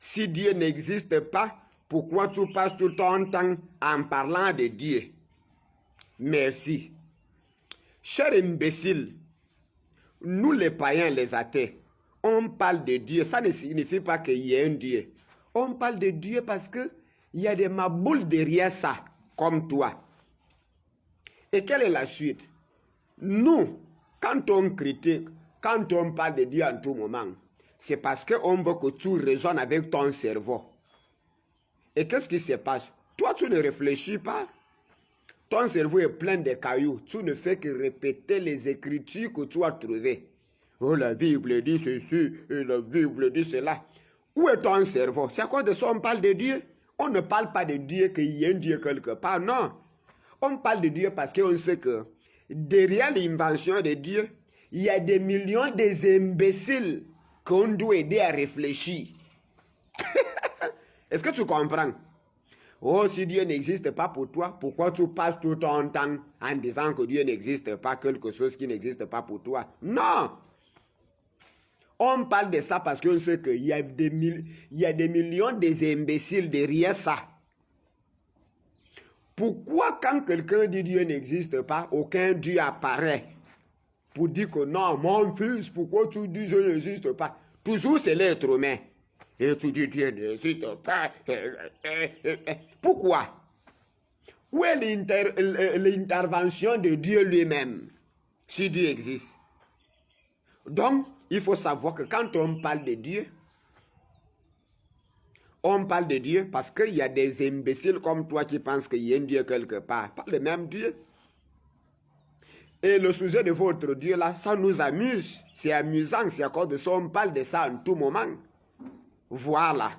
Si Dieu n'existe pas, pourquoi tu passes tout ton temps en parlant de Dieu? Merci. Cher imbécile, nous les païens, les athées, on parle de Dieu. Ça ne signifie pas qu'il y ait un Dieu. On parle de Dieu parce qu'il y a des maboules derrière ça, comme toi. Et quelle est la suite? Nous, quand on critique, quand on parle de Dieu en tout moment, c'est parce qu'on veut que tu raisonnes avec ton cerveau. Et qu'est-ce qui se passe? Toi, tu ne réfléchis pas. Ton cerveau est plein de cailloux. Tu ne fais que répéter les écritures que tu as trouvées. Oh, la Bible dit ceci, et la Bible dit cela. Où est ton cerveau? C'est à cause de ça on parle de Dieu. On ne parle pas de Dieu qu'il y a un Dieu quelque part, non. On parle de Dieu parce qu'on sait que derrière l'invention de Dieu, il y a des millions d'imbéciles qu'on doit aider à réfléchir. Est-ce que tu comprends? Oh, si Dieu n'existe pas pour toi, pourquoi tu passes tout ton temps en disant que Dieu n'existe pas, quelque chose qui n'existe pas pour toi? Non! On parle de ça parce qu'on sait qu'il y a des millions d'imbéciles derrière ça. Pourquoi quand quelqu'un dit Dieu n'existe pas, aucun Dieu apparaît pour dire que non, mon fils, pourquoi tu dis je n'existe pas? Toujours c'est l'être humain. Et tu dis Dieu n'existe pas. Pourquoi? Où est l'intervention de Dieu lui-même, si Dieu existe? Donc, il faut savoir que quand on parle de Dieu, on parle de Dieu parce qu'il y a des imbéciles comme toi qui pensent qu'il y a un Dieu quelque part. Pas le même Dieu. Et le sujet de votre Dieu là, ça nous amuse. C'est amusant, c'est à cause de ça on parle de ça en tout moment. Voilà.